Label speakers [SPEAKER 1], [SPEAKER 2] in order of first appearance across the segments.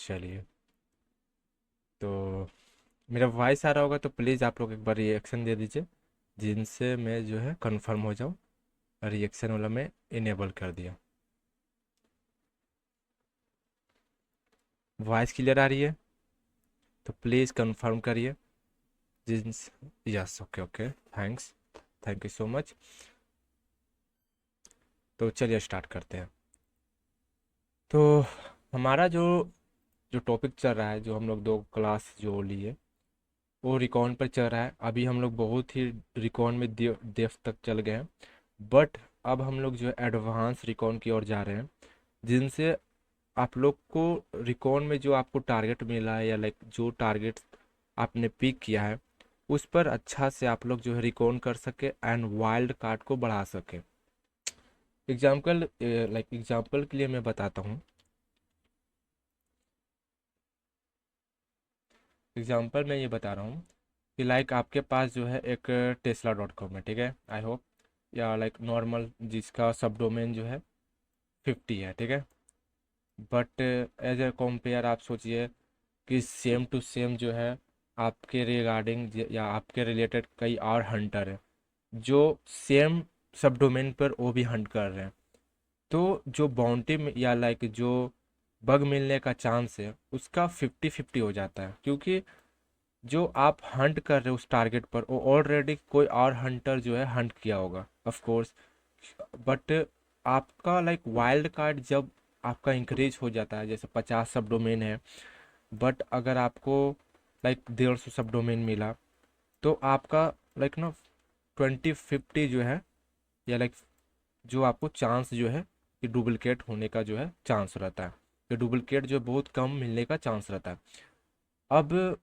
[SPEAKER 1] चलिए। तो मेरा वॉइस आ रहा होगा तो प्लीज़ आप लोग एक बार रिएक्शन दे दीजिए, जिनसे मैं जो है कंफर्म हो जाऊँ। रिएक्शन वाला मैं इनेबल कर दिया। वॉइस क्लियर आ रही है तो प्लीज़ कंफर्म करिए। Jeans yes, okay okay, thanks, thank you so much. तो चलिए स्टार्ट करते हैं। तो हमारा जो जो टॉपिक चल रहा है, जो हम लोग दो क्लास जो लिए, वो रिकॉर्ड पर चल रहा है। अभी हम लोग बहुत ही रिकॉर्ड में डेप्थ तक चल गए हैं। बट अब हम लोग जो है एडवांस रिकॉर्ड की ओर जा रहे हैं, जिनसे आप लोग को रिकॉर्ड में जो आपको टारगेट मिला है, या लाइक जो टारगेट आपने पिक किया है, उस पर अच्छा से आप लोग जो है रिकॉर्ड कर सके एंड वाइल्ड कार्ड को बढ़ा सके। एग्जाम्पल, लाइक एग्जाम्पल के लिए मैं बताता हूँ। एग्जाम्पल मैं ये बता रहा हूँ कि लाइक आपके पास जो है एक tesla.com है, ठीक है, आई होप, या लाइक नॉर्मल जिसका सब डोमेन जो है 50 है, ठीक है। बट एज ए कंपेयर आप सोचिए कि सेम टू सेम जो है आपके रिगार्डिंग या आपके रिलेटेड कई और हंटर हैं, जो सेम सब डोमेन पर वो भी हंट कर रहे हैं। तो जो बाउंटी में या लाइक जो बग मिलने का चांस है, उसका 50-50 हो जाता है, क्योंकि जो आप हंट कर रहे हो उस टारगेट पर, वो ऑलरेडी कोई और हंटर जो है हंट किया होगा, ऑफ कोर्स। बट आपका लाइक वाइल्ड कार्ड जब आपका इंक्रीज हो जाता है, जैसे 50 सब डोमेन है, बट अगर आपको लाइक 150 सब डोमेन मिला, तो आपका लाइक ना 20-50 जो है, या लाइक जो आपको चांस जो है कि डुप्लिकेट होने का जो है चांस रहता है, कि डुप्लिकेट जो बहुत कम मिलने का चांस रहता है। अब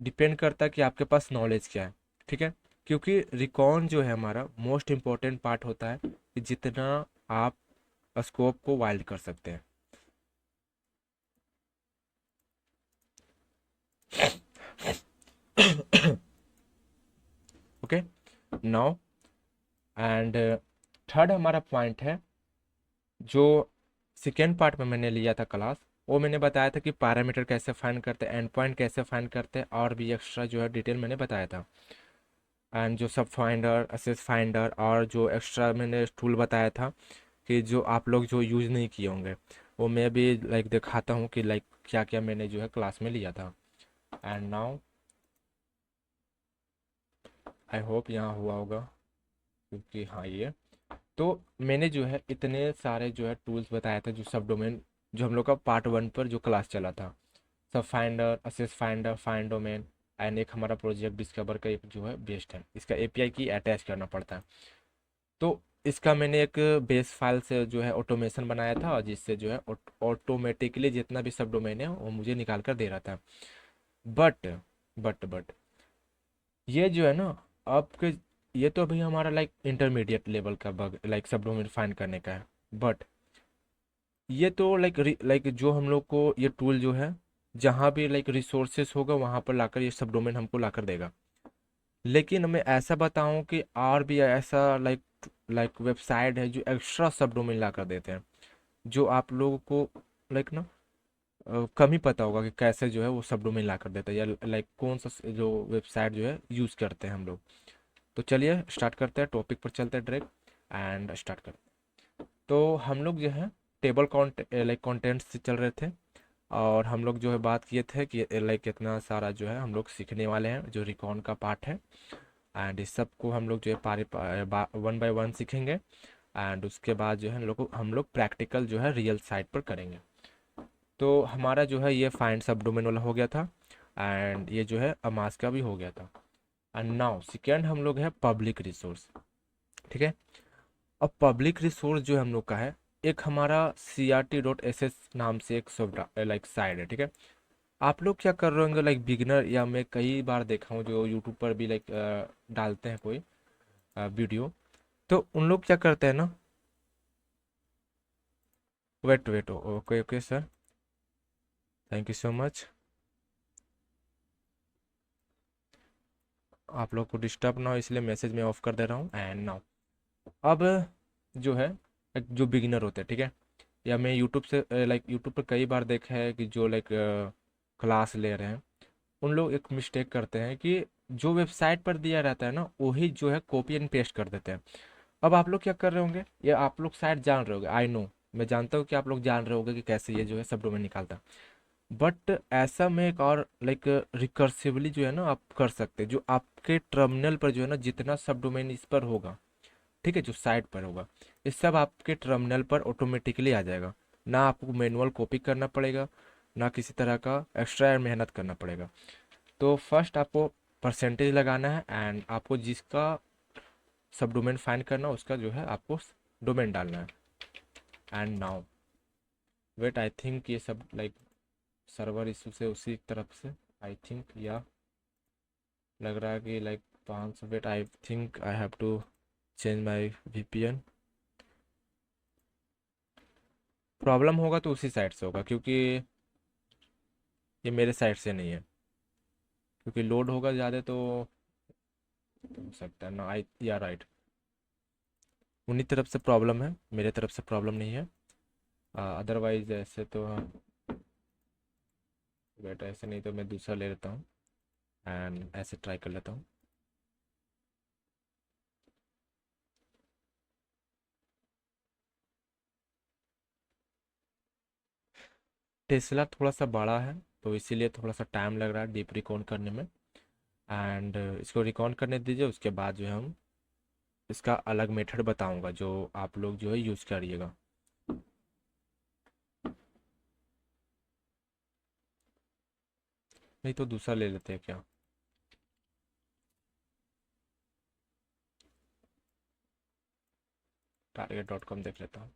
[SPEAKER 1] डिपेंड करता है कि आपके पास नॉलेज क्या है, ठीक है। क्योंकि रिकॉन जो है हमारा मोस्ट इम्पॉर्टेंट पार्ट होता है, कि जितना आप स्कोप को वाइल्ड कर सकते हैं। ओके, नाउ एंड थर्ड हमारा पॉइंट है, जो सेकेंड पार्ट में मैंने लिया था क्लास, वो मैंने बताया था कि पैरामीटर कैसे फाइंड करते हैं, एंड पॉइंट कैसे फाइंड करते हैं, और भी एक्स्ट्रा जो है डिटेल मैंने बताया था। एंड जो सब फाइंडर, असेस फाइंडर, और जो एक्स्ट्रा मैंने टूल बताया था कि जो आप लोग जो यूज़ नहीं किए होंगे, वो मैं भी लाइक दिखाता हूँ कि लाइक क्या क्या मैंने जो है क्लास में लिया था। एंड नाउ आई होप यहाँ हुआ होगा, क्योंकि हाँ ये तो मैंने जो है इतने सारे जो है टूल्स बताया था, जो सब डोमेन, जो हम लोग का पार्ट 1 पर जो क्लास चला था। सब finder, assess finder, find domain, and एक हमारा प्रोजेक्ट डिस्कवर का एक जो है बेस्ड है, इसका एपीआई की अटैच करना पड़ता है। तो इसका मैंने एक बेस फाइल से जो है ऑटोमेशन बनाया था, जिससे जो है ऑटोमेटिकली जितना भी सब डोमेन है वो मुझे निकाल कर दे रहा था। बट बट ये जो है ना, आपके, ये तो अभी हमारा लाइक इंटरमीडिएट लेवल का बग लाइक सब डोमेन फाइंड करने का है। बट ये तो लाइक जो हम लोग को ये टूल जो है, जहाँ भी लाइक रिसोर्सेस होगा वहाँ पर लाकर ये सब डोमेन हमको लाकर देगा। लेकिन मैं ऐसा बताऊं कि और भी ऐसा लाइक लाइक वेबसाइट है जो एक्स्ट्रा सब डोमेन ला कर देते हैं, जो आप लोगों को लाइक ना कम ही पता होगा कि कैसे जो है वो सब डोमेन ला कर देता है, या लाइक कौन सा जो वेबसाइट जो है यूज़ करते हैं हम लोग। तो चलिए स्टार्ट करते हैं, टॉपिक पर चलते हैं डायरेक्ट, एंड स्टार्ट करते हैं। तो हम लोग जो है टेबल काउंट लाइक कंटेंट से चल रहे थे, और हम लोग जो है बात किए थे कि लाइक कितना सारा जो है हम लोग सीखने वाले हैं, जो रिकॉन का पार्ट है। एंड इस सब को हम लोग जो है पारे 1 बाय 1 सीखेंगे। एंड उसके बाद जो है हम लोग प्रैक्टिकल जो है रियल साइट पर करेंगे। तो हमारा जो है ये फाइंड सब डोमेन वाला हो गया था, एंड ये जो है अमास का भी हो गया था। एंड नाउ सेकेंड हम लोग है पब्लिक रिसोर्स, ठीक है। अब पब्लिक रिसोर्स जो हम लोग का है, एक हमारा crt.ss नाम से एक सब लाइक साइट है, ठीक है। आप लोग क्या कर रहे होंगे लाइक बिगिनर, या मैं कई बार देखा हूँ जो यूट्यूब पर भी लाइक डालते हैं कोई वीडियो, तो उन लोग क्या करते हैं ना, wait wait, okay okay sir, thank you so much. आप लोग को डिस्टर्ब ना हो इसलिए मैसेज में ऑफ कर दे रहा हूँ। एंड नाउ अब जो है, एक जो बिगिनर होते हैं, ठीक है, या मैं यूट्यूब से लाइक यूट्यूब पर कई बार देखा है कि जो लाइक क्लास ले रहे हैं उन लोग एक मिस्टेक करते हैं कि जो वेबसाइट पर दिया रहता है ना वही जो है कॉपी एंड पेस्ट कर देते हैं। अब आप लोग क्या कर रहे होंगे, ये आप लोग शायद जान रहे होंगे, आई नो, मैं जानता हूँ कि आप लोग जान रहे होंगे कि कैसे ये जो है सब डोमेन निकालता है। बट ऐसा में एक और लाइक रिकर्सिवली जो है ना आप कर सकते हैं, जो आपके टर्मिनल पर जो है ना जितना सब डोमेन इस पर होगा, ठीक है, जो साइट पर होगा, ये सब आपके टर्मिनल पर ऑटोमेटिकली आ जाएगा। ना आपको मैनुअल कॉपी करना पड़ेगा, ना किसी तरह का एक्स्ट्रा मेहनत करना पड़ेगा। तो फर्स्ट आपको परसेंटेज लगाना है एंड आपको जिसका सब डोमेन फाइंड करना उसका जो है आपको डोमेन डालना है। And now wait, I think ये सब लाइक सर्वर इशू से उसी तरफ से आई थिंक, या लग रहा है कि like 500, wait I think I have to change my VPN. Problem होगा तो उसी साइड से होगा, क्योंकि ये मेरे साइड से नहीं है, क्योंकि लोड होगा ज़्यादा तो हो सकता है ना, आई या राइट, उन्हीं तरफ से प्रॉब्लम है, मेरे तरफ से प्रॉब्लम नहीं है। अदरवाइज ऐसे तो वेट, ऐसे नहीं तो मैं दूसरा ले लेता हूँ एंड ऐसे ट्राई कर लेता हूँ। टेस्ला थोड़ा सा बड़ा है तो इसीलिए थोड़ा सा टाइम लग रहा है डीप रिकॉर्ड करने में। एंड इसको रिकॉर्ड करने दीजिए, उसके बाद जो है हम इसका अलग मेथड बताऊंगा जो आप लोग जो है यूज़ करिएगा। नहीं तो दूसरा ले लेते हैं क्या, target.com देख लेता हूँ।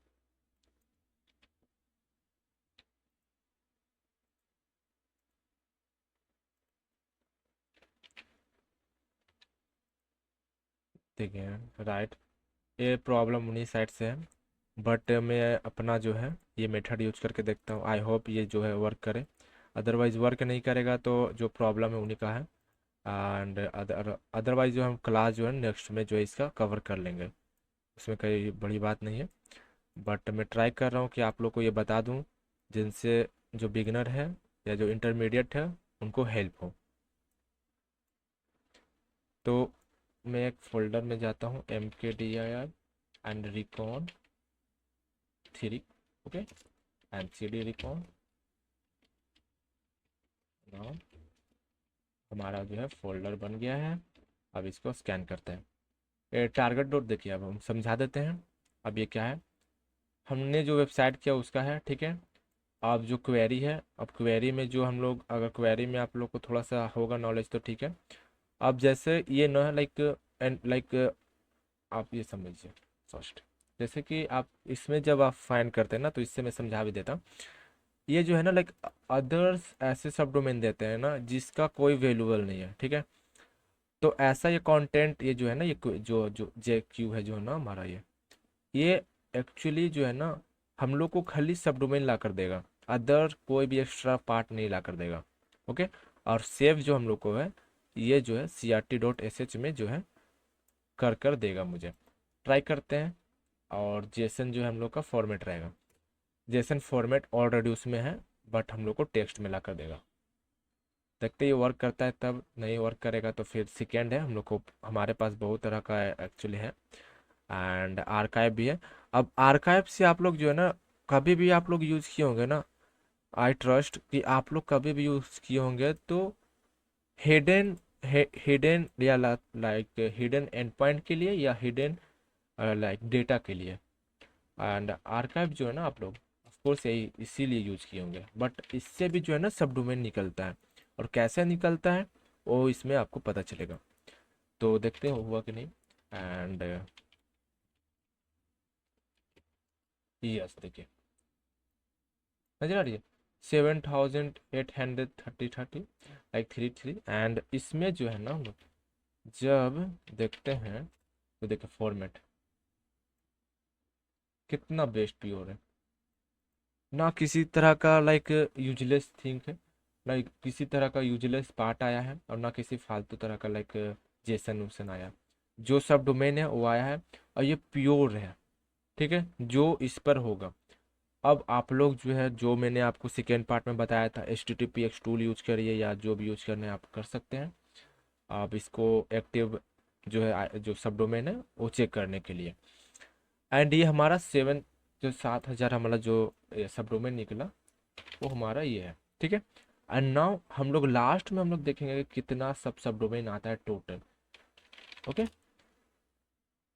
[SPEAKER 1] ठीक है राइट, ये प्रॉब्लम उन्हीं साइड से है, बट मैं अपना जो है ये मेथड यूज करके देखता हूँ, आई होप ये जो है वर्क करे। अदरवाइज वर्क नहीं करेगा तो जो प्रॉब्लम है उन्हीं का है। एंड अदरवाइज जो हम क्लास जो है नेक्स्ट में जो है इसका कवर कर लेंगे, उसमें कोई बड़ी बात नहीं है। बट मैं ट्राई कर रहा हूँ कि आप लोग को ये बता दूँ जिनसे जो बिगनर है या जो इंटरमीडिएट है उनको हेल्प हो। तो मैं एक फोल्डर में जाता हूँ, MKDIR and recon 3, okay, and CD recon. Now हमारा जो है फोल्डर बन गया है। अब इसको स्कैन करते हैं। ये टारगेट डॉट देखिए, अब हम समझा देते हैं। अब ये क्या है, हमने जो वेबसाइट किया उसका है, ठीक है। अब जो क्वेरी है, अब क्वेरी में जो हम लोग, अगर क्वेरी में आप लोग को थोड़ा सा होगा नॉलेज तो ठीक है। अब जैसे ये ना लाइक एंड लाइक आप ये समझिए फर्स्ट, जैसे कि आप इसमें जब आप फाइंड करते हैं ना तो इससे मैं समझा भी देता हूँ। ये जो है ना लाइक अदर्स ऐसे सब डोमेन देते हैं ना जिसका कोई वैल्यूबल नहीं है, ठीक है। तो ऐसा ये कंटेंट ये जो है ना ये जो जो JQ है जो है ना हमारा ये एक्चुअली जो है ना हम लोग को खाली सब डोमेन ला कर देगा, अदर कोई भी एक्स्ट्रा पार्ट नहीं ला कर देगा, ओके। और सेव जो हम लोग को है ये जो है CRT.sh में जो है कर देगा मुझे। ट्राई करते हैं। और जेसन जो है हम लोग का फॉर्मेट रहेगा, जेसन फॉर्मेट ऑलरेडी उसमें है, बट हम लोग को टेक्स्ट में ला कर देगा। देखते ये वर्क करता है, तब नहीं वर्क करेगा तो फिर सेकेंड है, हम लोग को हमारे पास बहुत तरह का एक्चुअली है। एंड आर्काइव भी है। अब आर्काइव से आप लोग जो है ना कभी भी आप लोग यूज़ किए होंगे ना, आई ट्रस्ट कि आप लोग कभी भी यूज़ किए होंगे तो हिडन हिडन या लाइक हिडन एंड पॉइंट के लिए या हिडन लाइक डेटा के लिए। एंड आर्काइव जो है ना आप लोग ऑफकोर्स यही इसीलिए यूज किए होंगे, बट इससे भी जो है ना सब डोमेन निकलता है, और कैसे निकलता है वो इसमें आपको पता चलेगा। तो देखते हैं हुआ कि नहीं। एंड यस देखिए, नजर आ रही है 7830 लाइक 33। एंड इसमें जो है ना हम लोग जब देखते हैं तो देखिए फॉर्मेट कितना बेस्ट प्योर है, ना किसी तरह का लाइक यूजलेस थिंग है, ना किसी तरह का यूजलेस पार्ट आया है, और ना किसी फालतू तरह का लाइक जेसन वूसन आया। जो सब डोमेन है वो आया है, और ये प्योर है, ठीक है, जो इस पर होगा अब आप लोग जो है, जो मैंने आपको सेकेंड पार्ट में बताया था, HTTPS टूल यूज करिए या जो भी यूज करना है आप कर सकते हैं। आप इसको एक्टिव जो है जो सब डोमेन है वो चेक करने के लिए। एंड ये हमारा 7 जो 7,000 हमारा जो सब डोमेन निकला वो हमारा ये है, ठीक है। एंड नाउ हम लोग लास्ट में हम लोग देखेंगे कि कितना सब डोमेन आता है टोटल। ओके,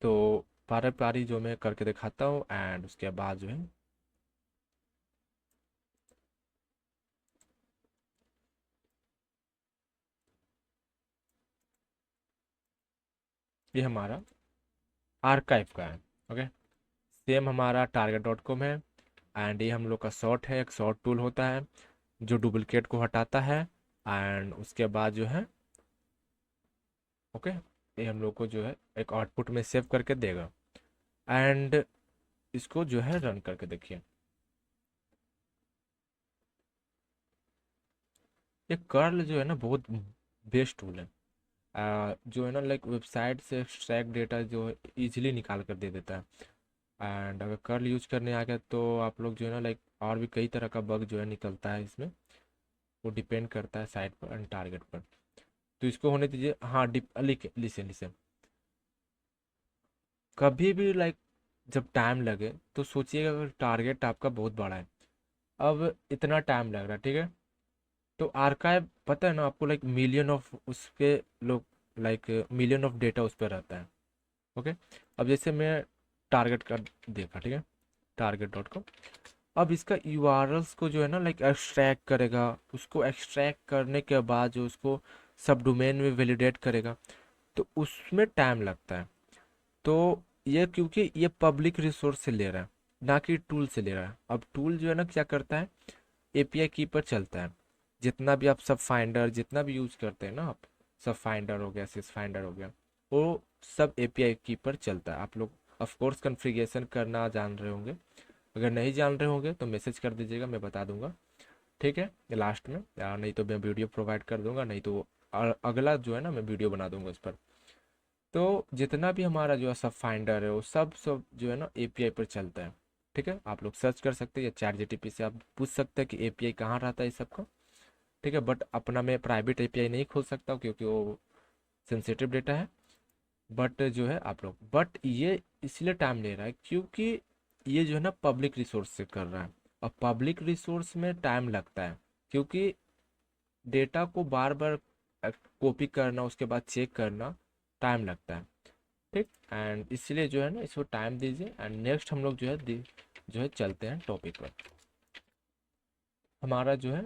[SPEAKER 1] तो पारी पारी जो मैं करके दिखाता हूँ एंड उसके बाद जो है ये हमारा आर्काइव का है। ओके, सेम हमारा target.com है। एंड ये हम लोग का सॉर्ट है, एक सॉर्ट टूल होता है जो डुप्लीकेट को हटाता है। एंड उसके बाद जो है ओके, ये हम लोग को जो है एक आउटपुट में सेव करके देगा। एंड इसको जो है रन करके देखिए। ये कर्ल जो है ना बहुत बेस्ट टूल है। जो है ना लाइक वेबसाइट से एक्सट्रैक्ट डेटा जो है इजीली निकाल कर दे देता है। एंड अगर कर्ल यूज करने आ गया तो आप लोग जो है ना लाइक और भी कई तरह का बग जो है निकलता है इसमें। वो डिपेंड करता है साइट पर एंड टारगेट पर। तो इसको होने दीजिए। हाँ, डिप लिखे लिसन लिसन। कभी भी लाइक जब टाइम लगे तो सोचिएगा अगर टारगेट आपका बहुत बड़ा है, अब इतना टाइम लग रहा है, ठीक है। तो आर्काइव पता है ना आपको, लाइक मिलियन ऑफ उसके लोग, लाइक मिलियन ऑफ डेटा उस पर रहता है। ओके, अब जैसे मैं टारगेट का देखा, ठीक है, target.com। अब इसका यूआरएल्स को जो है ना लाइक एक्सट्रैक्ट करेगा, उसको एक्सट्रैक्ट करने के बाद जो उसको सब डोमेन में वैलिडेट करेगा, तो उसमें टाइम लगता है। तो ये क्योंकि ये पब्लिक रिसोर्स से ले रहा है, ना कि टूल से ले रहा है। अब टूल जो है ना क्या करता है, एपीआई की पर चलता है। जितना भी आप सब फाइंडर जितना भी यूज करते हैं ना आप, सब फाइंडर हो गया, सिस फाइंडर हो गया, वो सब एपीआई की पर चलता है। आप लोग ऑफ कोर्स कॉन्फ़िगरेशन करना जान रहे होंगे। अगर नहीं जान रहे होंगे तो मैसेज कर दीजिएगा, मैं बता दूंगा, ठीक है, लास्ट में। या नहीं तो मैं वीडियो प्रोवाइड कर दूंगा, नहीं तो अगला जो है ना मैं वीडियो बना दूंगा उस पर। तो जितना भी हमारा जो है सब फाइंडर है वो सब जो है ना एपीआई पर चलता है, ठीक है। आप लोग सर्च कर सकते हैं या चैट जीटीपी से आप पूछ सकते हैं कि एपीआई कहाँ रहता है इस सब का, ठीक है। बट अपना मैं प्राइवेट एपीआई नहीं खोल सकता हूँ क्योंकि वो सेंसिटिव डेटा है। बट जो है आप लोग, बट ये इसलिए टाइम ले रहा है क्योंकि ये जो है ना पब्लिक रिसोर्स से कर रहा है। और पब्लिक रिसोर्स में टाइम लगता है क्योंकि डेटा को बार बार कॉपी करना, उसके बाद चेक करना टाइम लगता है, ठीक। एंड इसलिए जो है ना इसको टाइम दीजिए। एंड नेक्स्ट हम लोग जो है जो है चलते हैं टॉपिक पर। हमारा जो है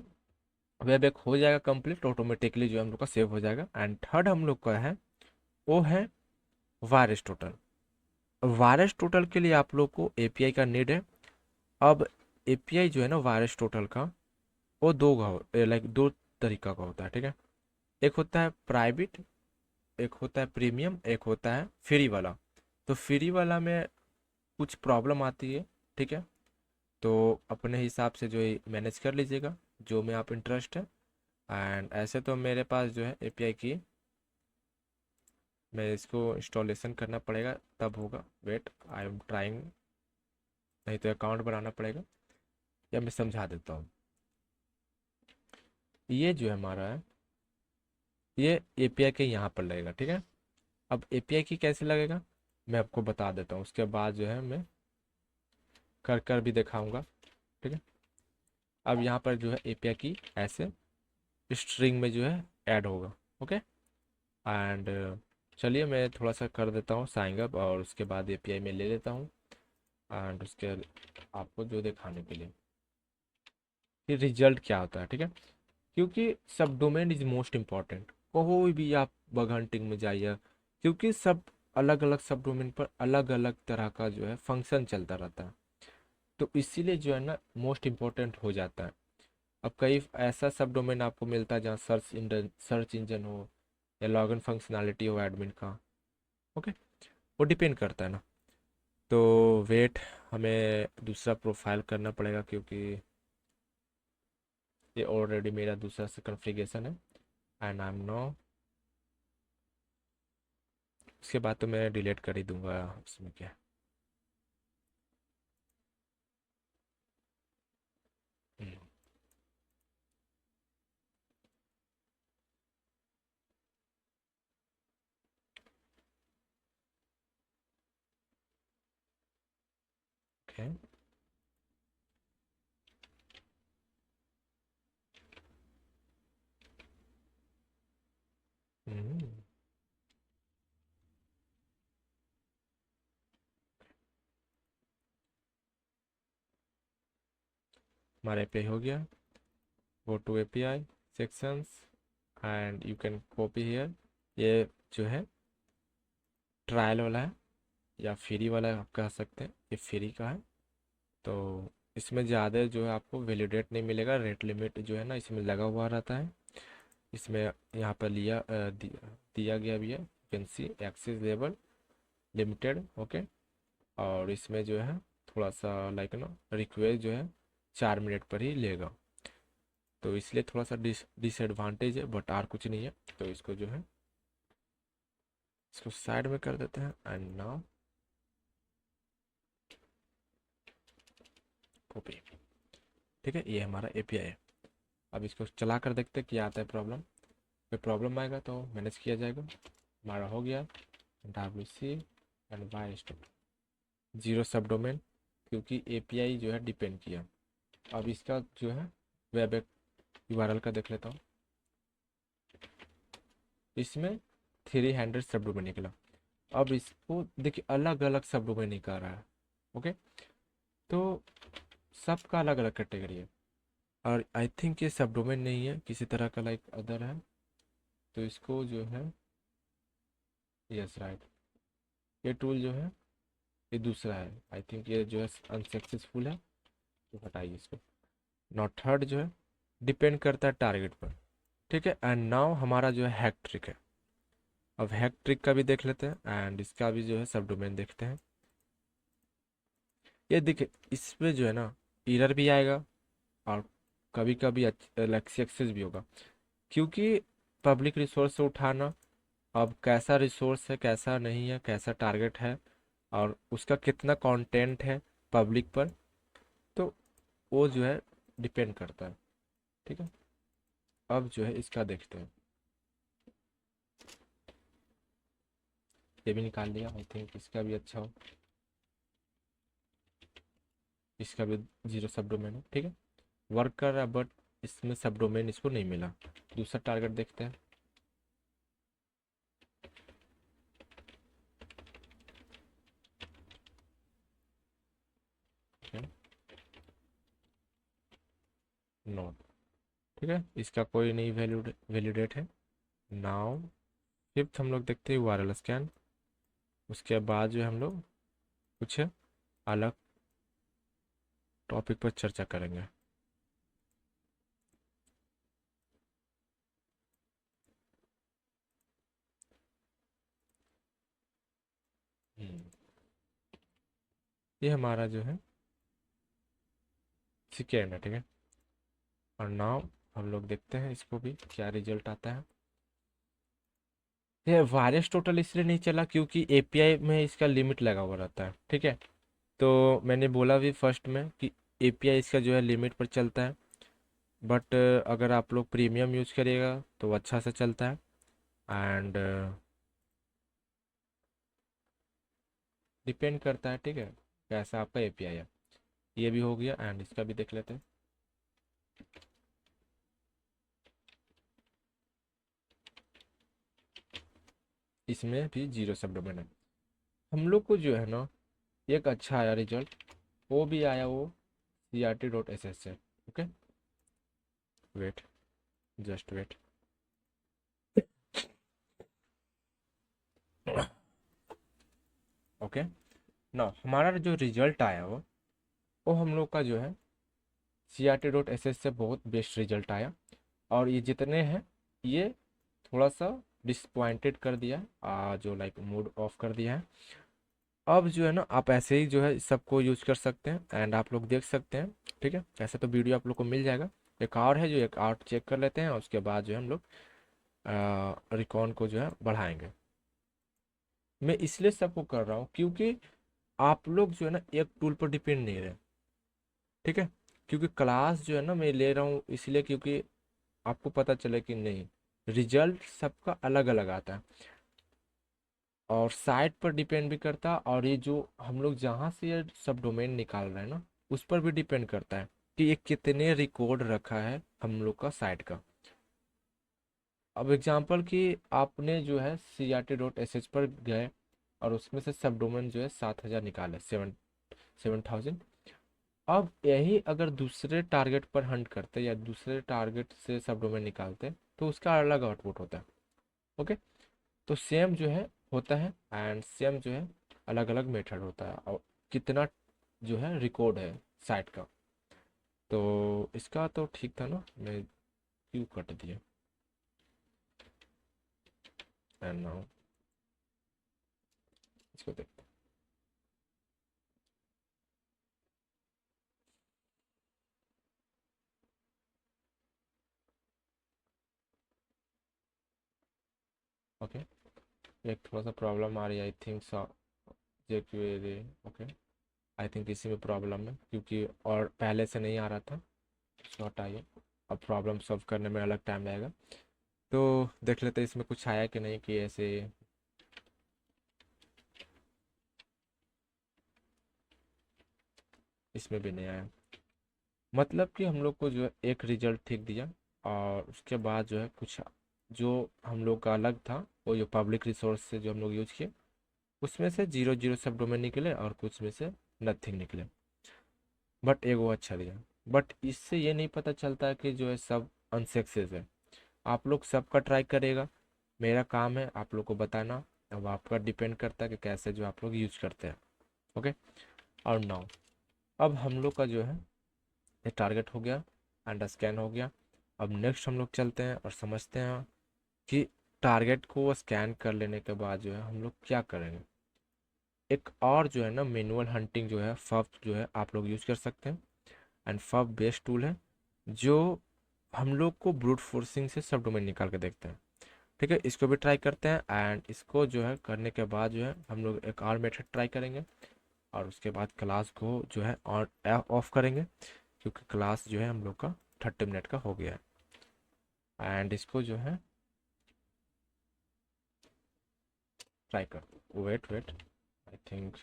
[SPEAKER 1] वेब एक हो जाएगा कंप्लीट, ऑटोमेटिकली जो है हम लोग का सेव हो जाएगा। एंड थर्ड हम लोग का है वो है वायरस टोटल। वायरस टोटल के लिए आप लोग को एपीआई का नीड है। अब एपीआई जो है ना वायरस टोटल का, वो दो लाइक दो तरीका का होता है, ठीक है। एक होता है प्राइवेट, एक होता है प्रीमियम, एक होता है फ्री वाला। तो फ्री वाला में कुछ प्रॉब्लम आती है, ठीक है। तो अपने हिसाब से जो है मैनेज कर लीजिएगा जो में आप इंटरेस्ट है। एंड ऐसे तो मेरे पास जो है एपीआई की, मैं इसको इंस्टॉलेशन करना पड़ेगा तब होगा। Wait, I am trying. नहीं तो अकाउंट बनाना पड़ेगा, या मैं समझा देता हूँ। ये जो है हमारा है, ये एपीआई के यहाँ पर लगेगा, ठीक है। अब एपीआई की कैसे लगेगा मैं आपको बता देता हूँ, उसके बाद जो है मैं कर कर भी दिखाऊंगा, ठीक है। अब यहाँ पर जो है एपीआई की ऐसे स्ट्रिंग में जो है ऐड होगा। ओके, एंड चलिए मैं थोड़ा सा कर देता हूँ साइन अप और उसके बाद एपीआई में ले लेता हूँ। एंड उसके आपको जो दिखाने के लिए कि रिजल्ट क्या होता है, ठीक है। क्योंकि सब डोमेन इज मोस्ट इम्पॉर्टेंट। कोई भी आप बग हंटिंग में जाइए, क्योंकि सब अलग अलग सब डोमेन पर अलग अलग तरह का जो है फंक्शन चलता रहता है। तो इसीलिए जो है ना मोस्ट इम्पॉर्टेंट हो जाता है। अब कई ऐसा सब डोमेन आपको मिलता है जहाँ सर्च इंजन हो या लॉगिन फंक्शनैलिटी हो एडमिन का। ओके, वो डिपेंड करता है ना। तो वेट, हमें दूसरा प्रोफाइल करना पड़ेगा क्योंकि ये ऑलरेडी मेरा दूसरा से कॉन्फ़िगरेशन है। एंड आई एम नो, उसके बाद तो मैं डिलीट कर ही दूंगा, उसमें क्या है। ओके। हम्म, हमारा एपीआई हो गया। Go to API sections and you can copy here. ये जो है ट्रायल वाला है या फ्री वाला है, आप कह सकते हैं ये फ्री का है। तो इसमें ज़्यादा जो है आपको वैलिडेट नहीं मिलेगा, रेट लिमिट जो है ना इसमें लगा हुआ रहता है। इसमें यहाँ पर दिया गया भी है vacancy access level limited. Okay. और इसमें जो है थोड़ा सा लाइक ना रिक्वेस्ट जो है 4 मिनट पर ही लेगा, तो इसलिए थोड़ा सा डिसएडवांटेज है, बट और कुछ नहीं है। तो इसको जो है इसको साइड में कर देते हैं एंड नाउ कॉपी। ठीक है, ये हमारा एपीआई है। अब इसको चला कर देखते हैं क्या आता है प्रॉब्लम। कोई प्रॉब्लम आएगा तो मैनेज किया जाएगा। हमारा हो गया WC and Y stop zero subdomain, क्योंकि एपीआई जो है डिपेंड किया। अब इसका जो है वेब यूआरएल का देख लेता हूँ। इसमें 300 सब डोमेन निकला। अब इसको देखिए अलग अलग सब डोमेन निकल रहा है। ओके। तो सबका अलग अलग कैटेगरी है, और आई थिंक ये सब डोमेन नहीं है, किसी तरह का लाइक अदर है। तो इसको जो है यस राइट, ये टूल जो है ये दूसरा है। आई थिंक ये जो है अनसक्सेसफुल है, तो हटाइए इसको। नॉट थर्ड जो है डिपेंड करता है टारगेट पर। ठीक है, एंड नाउ हमारा जो है हैक ट्रिक है। अब हैक ट्रिक का भी देख लेते हैं एंड इसका भी जो है सब डोमेन देखते हैं। ये देखिए इसमें जो है ना एरर भी आएगा और कभी कभी एक्सेस भी होगा, क्योंकि पब्लिक रिसोर्स से उठाना, अब कैसा रिसोर्स है कैसा नहीं है कैसा टारगेट है और उसका कितना कंटेंट है पब्लिक पर, तो वो जो है डिपेंड करता है। ठीक है, अब जो है इसका देखते हैं। ये भी निकाल लिया, आई थिंक इसका भी अच्छा हो। इसका भी जीरो सब डोमेन है। ठीक है, वर्क कर रहा है बट इसमें सब डोमेन इसको नहीं मिला। दूसरा टारगेट देखते हैं। नोट। ठीक है, इसका कोई नहीं वैलिडेट है। नाउ फिफ्थ हम लोग देखते हैं यूआरएल स्कैन। उसके बाद जो है हम लोग कुछ अलग टॉपिक पर चर्चा करेंगे। हम्म, ये हमारा जो है सेकेंड है। ठीक है, और नाउ हम लोग देखते हैं इसको भी क्या रिजल्ट आता है। ये वायरस टोटल इसलिए नहीं चला क्योंकि एपीआई में इसका लिमिट लगा हुआ रहता है। ठीक है, तो मैंने बोला भी फर्स्ट में कि एपीआई इसका जो है लिमिट पर चलता है, बट अगर आप लोग प्रीमियम यूज़ करिएगा तो अच्छा से चलता है। एंड डिपेंड करता है ठीक है कैसा आपका एपीआई है। ये भी हो गया एंड इसका भी देख लेते हैं। इसमें भी जीरो सब डोमेन है। हम लोग को जो है ना एक अच्छा आया रिजल्ट, वो भी आया वो CRT.sh से। Okay, wait, just wait. Okay, ना हमारा जो रिजल्ट आया वो हम लोग का जो है CRT.sh से बहुत बेस्ट रिजल्ट आया। और ये जितने हैं ये थोड़ा सा डिसपॉइंटेड कर दिया है, जो लाइक मूड ऑफ कर दिया है। अब जो है ना आप ऐसे ही जो है सबको यूज कर सकते हैं एंड आप लोग देख सकते हैं। ठीक है, ऐसे तो वीडियो आप लोग को मिल जाएगा। एक और है जो एक और चेक कर लेते हैं और उसके बाद जो है हम लोग रिकॉन को जो है बढ़ाएंगे। मैं इसलिए सबको कर रहा हूँ क्योंकि आप लोग जो है ना एक टूल पर डिपेंड नहीं रहे। ठीक है, क्योंकि क्लास जो है ना मैं ले रहा हूँ इसलिए क्योंकि आपको पता चले कि नहीं रिजल्ट सबका अलग अलग आता है। और साइट पर डिपेंड भी करता है, और ये जो हम लोग जहाँ से ये सब डोमेन निकाल रहे हैं ना, उस पर भी डिपेंड करता है कि ये कितने रिकॉर्ड रखा है हम लोग का साइट का। अब एग्जांपल कि आपने जो है crt.sh पर गए और उसमें से सब डोमेन जो है 7,000 निकाले, 7,000। अब यही अगर दूसरे टारगेट पर हंट करते या दूसरे टारगेट से सब डोमेन निकालते तो उसका अलग आउटपुट होता है। ओके, तो सेम जो है होता है, एंड सेम जो है अलग अलग मेथड होता है, और कितना जो है रिकॉर्ड है साइट का। तो इसका तो ठीक था ना, मैं क्यों कट दिया। एंड नाउ इसको देखते हैं। ओके, एक थोड़ा सा प्रॉब्लम आ रही है, I think so. Okay, I think इसी में प्रॉब्लम है, क्योंकि और पहले से नहीं आ रहा था। इसको हटाइए, अब प्रॉब्लम सॉल्व करने में अलग टाइम लगेगा। तो देख लेते हैं इसमें कुछ आया कि नहीं, कि ऐसे इसमें भी नहीं आया। मतलब कि हम लोग को जो है एक रिजल्ट ठीक दिया, और उसके बाद जो है कुछ जो हम लोग का अलग था, वो जो पब्लिक रिसोर्स से जो हम लोग यूज किए, उसमें से 0 0 सब डोमेन निकले और कुछ में से नथिंग निकले। बट एक वो अच्छा दिया। बट इससे ये नहीं पता चलता कि जो है सब अनसक्सेस है। आप लोग सबका ट्राई करेगा, मेरा काम है आप लोग को बताना। अब आपका डिपेंड करता है कि कैसे जो आप लोग यूज करते हैं। ओके, और नाउ अब हम लोग का जो है ये टारगेट हो गया, एंड स्कैन हो गया। अब नेक्स्ट हम लोग चलते हैं और समझते हैं कि टारगेट को स्कैन कर लेने के बाद जो है हम लोग क्या करेंगे। एक और जो है ना मैनुअल हंटिंग जो है, फब जो है आप लोग यूज कर सकते हैं। एंड फब बेस्ट टूल है जो हम लोग को ब्रूट फोर्सिंग से सब डोमेन निकाल के देखते हैं। ठीक है, इसको भी ट्राई करते हैं, एंड इसको जो है करने के बाद जो है हम लोग एक और मेथड ट्राई करेंगे, और उसके बाद क्लास को जो है ऑन ऑफ करेंगे, क्योंकि क्लास जो है हम लोग का 30 मिनट का हो गया है। एंड इसको जो है ट्राई कर, wait wait, I think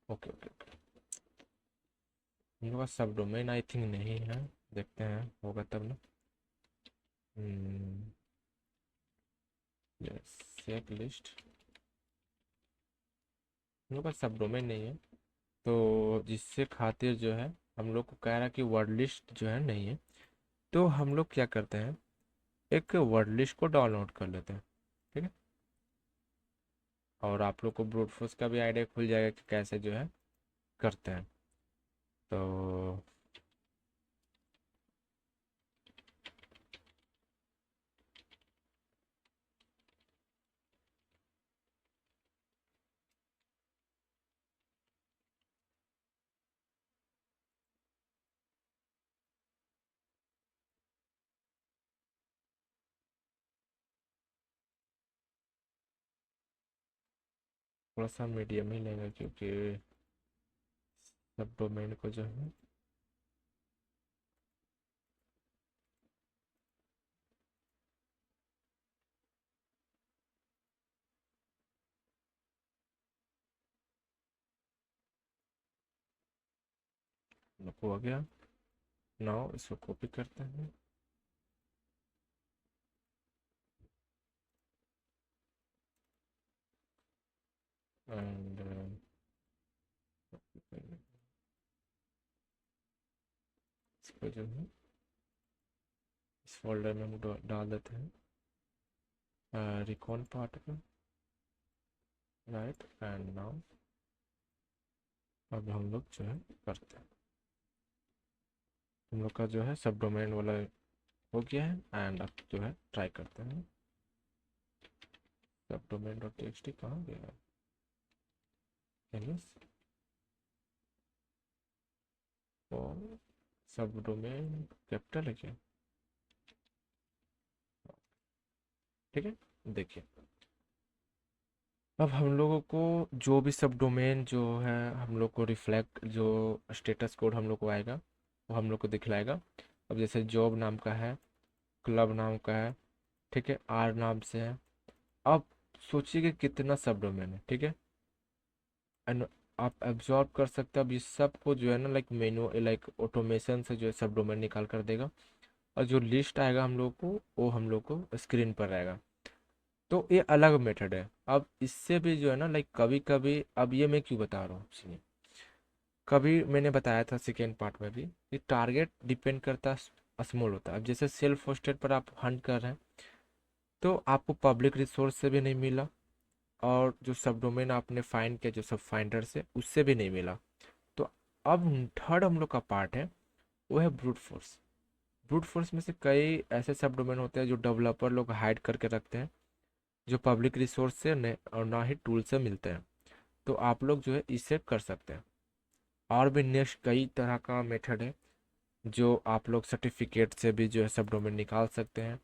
[SPEAKER 1] okay, okay okay. हम लोग का सब डोमेन आई थिंक नहीं है, देखते हैं होगा तब ना। यस, सेट लिस्ट, हम लोग का सब डोमेन नहीं है। तो जिससे खातिर जो है हम लोग को कह रहा है कि वर्ड लिस्ट जो है नहीं है। तो हम लोग क्या करते हैं, एक वर्ड लिस्ट को डाउनलोड कर लेते हैं। ठीक है, और आप लोग को ब्रूट फोर्स का भी आइडिया खुल जाएगा कि कैसे जो है करते हैं। तो थोड़ा सा मीडियम ही लेंगे, क्योंकि सब डोमेन को जो है हो गया। नाउ इसको कॉपी करते हैं, एंड इसको जो है इस फोल्डर में हम डाल देते हैं, रिकॉन पार्ट में। राइट, एंड नाउ अब हम लोग जो है करते हैं, हम लोग का जो है सब डोमेन वाला हो गया है। एंड अब जो है ट्राई करते हैं, सब domain dot T x T कहाँ गया, एलिस और सब डोमेन कैपिटल है क्या। ठीक है, देखिए अब हम लोगों को जो भी सब डोमेन जो है हम लोग को रिफ्लेक्ट जो स्टेटस कोड हम लोग को आएगा, वो हम लोग को दिखलाएगा। अब जैसे जॉब नाम का है, क्लब नाम का है, ठीक है, आर नाम से है। अब सोचिए कि कितना सब डोमेन है, ठीक है। एंड आप एब्जॉर्ब कर सकते हैं अब इस सब को जो है ना, लाइक मेनू लाइक ऑटोमेशन से जो है सब डोमेन निकाल कर देगा। और जो लिस्ट आएगा हम लोग को, वो हम लोग को स्क्रीन पर रहेगा। तो ये अलग मेथड है। अब इससे भी जो है ना, लाइक कभी कभी, अब ये मैं क्यों बता रहा हूँ सुनिए। कभी मैंने बताया था सेकेंड पार्ट में भी कि टारगेट डिपेंड करता स्मॉल होता है। अब जैसे सेल्फ होस्टेड पर आप हंट कर रहे हैं, तो आपको पब्लिक रिसोर्स से भी नहीं मिला, और जो सब डोमेन आपने फाइंड किया जो सब फाइंडर से, उससे भी नहीं मिला। तो अब थर्ड हम लोग का पार्ट है, वो है ब्रूट फोर्स। ब्रूट फोर्स में से कई ऐसे सब डोमेन होते हैं जो डेवलपर लोग हाइड करके रखते हैं, जो पब्लिक रिसोर्स से और ना ही टूल से मिलते हैं। तो आप लोग जो है इससे कर सकते हैं। और भी नेक्स्ट कई तरह का मेथड है जो आप लोग सर्टिफिकेट से भी जो है सब डोमेन निकाल सकते हैं।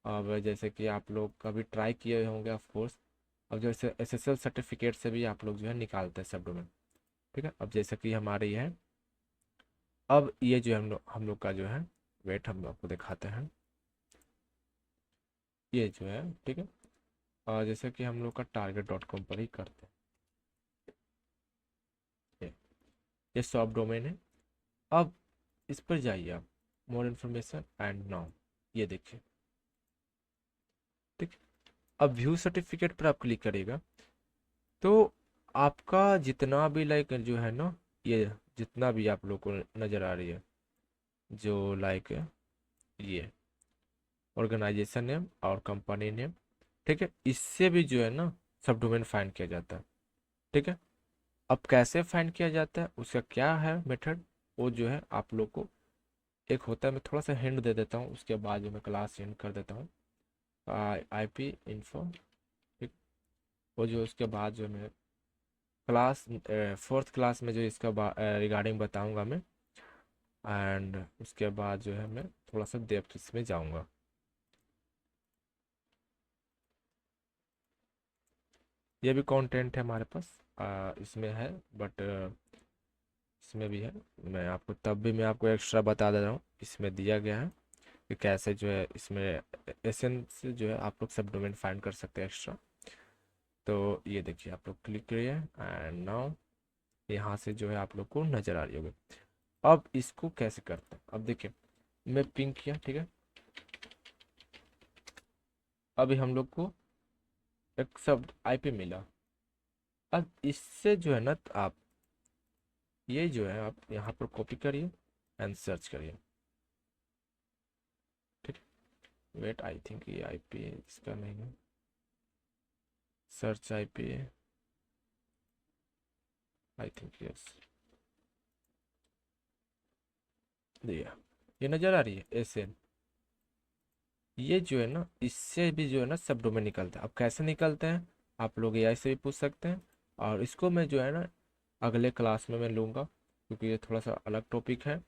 [SPEAKER 1] अब जैसे कि आप लोग कभी ट्राई किए होंगे ऑफ कोर्स। अब जैसे एसएसएल सर्टिफिकेट से भी आप लोग जो है निकालते हैं सब डोमेन, ठीक है। अब जैसे कि हमारे ये है, अब ये जो है हम लोग का जो है, वेट हम आपको दिखाते हैं। ये जो है, ठीक है। और जैसे कि हम लोग का target.com पर ही करते हैं। ये सब डोमेन है। अब इस पर जाइए आप, मोर इन्फॉर्मेशन एंड नाउ, ये देखिए, ठीक। अब व्यू सर्टिफिकेट पर आप क्लिक करिएगा, तो आपका जितना भी लाइक जो है ना, ये जितना भी आप लोग को नज़र आ रही है, जो लाइक ये ऑर्गेनाइजेशन नेम और कंपनी नेम, ठीक है, इससे भी जो है ना सब डोमेन फाइंड किया जाता है, ठीक है। अब कैसे फाइंड किया जाता है, उसका क्या है मेथड, वो जो है आप लोग को एक होता है। मैं थोड़ा सा हिंट दे देता हूँ, उसके बाद जो मैं क्लास एंड कर देता हूँ। IP इन्फो, ठीक। वो जो उसके बाद जो मैं क्लास फोर्थ क्लास में जो इसका रिगार्डिंग बताऊंगा मैं। एंड उसके बाद जो है मैं थोड़ा सा डेप्थ इसमें जाऊंगा। ये भी कंटेंट है हमारे पास, इसमें है, बट इसमें भी है। मैं आपको एक्स्ट्रा बता दे रहा हूँ, इसमें दिया गया है कि कैसे जो है इसमें एसेंस जो है आप लोग सब डोमेन फाइंड कर सकते हैं एक्स्ट्रा। तो ये देखिए, आप लोग क्लिक करिए एंड नाउ यहाँ से जो है आप लोग को नज़र आ रही होगी। अब इसको कैसे करते हैं, अब देखिए, मैं पिंक किया, ठीक है। अभी हम लोग को एक सब IP मिला। अब इससे जो है ना, आप ये जो है आप यहाँ पर कॉपी करिए एंड सर्च करिए, ठीक है। वेट, आई थिंक ये IP इसका नहीं है। Search IP, I think yes, ये नज़र आ रही है SN। ये जो है ना, इससे भी जो है ना सब डोमेन निकलता है। अब कैसे निकलते हैं, आप लोग AI से भी पूछ सकते हैं। और इसको मैं जो है ना अगले क्लास में मैं लूँगा, क्योंकि ये थोड़ा सा अलग टॉपिक है।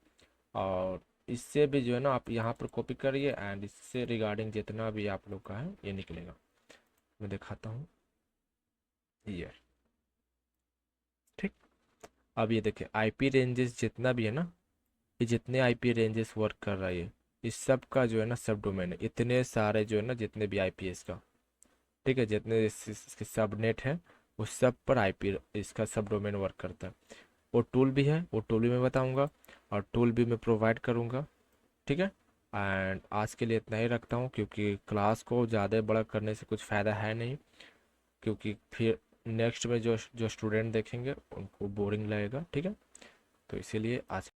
[SPEAKER 1] और इससे भी जो है ना आप यहाँ पर कॉपी करिए एंड इससे रिगार्डिंग जितना भी आप लोग का है ये निकलेगा। मैं दिखाता हूँ, ये ठीक। अब ये देखिए, IP रेंजेस जितना भी है ना, ये जितने IP रेंजेस वर्क कर रहा है, ये इस सब का जो है ना सब डोमेन है। इतने सारे जो है ना, जितने भी IPS का, ठीक है, जितने इसके सबनेट हैं, उस सब पर IP इसका सब डोमेन वर्क करता है। वो टूल भी है, वो टूल भी मैं बताऊंगा, और टूल भी मैं प्रोवाइड करूंगा, ठीक है। एंड आज के लिए इतना ही रखता हूँ, क्योंकि क्लास को ज़्यादा बड़ा करने से कुछ फ़ायदा है नहीं, क्योंकि फिर नेक्स्ट में जो जो स्टूडेंट देखेंगे उनको बोरिंग लगेगा, ठीक है। तो इसीलिए आज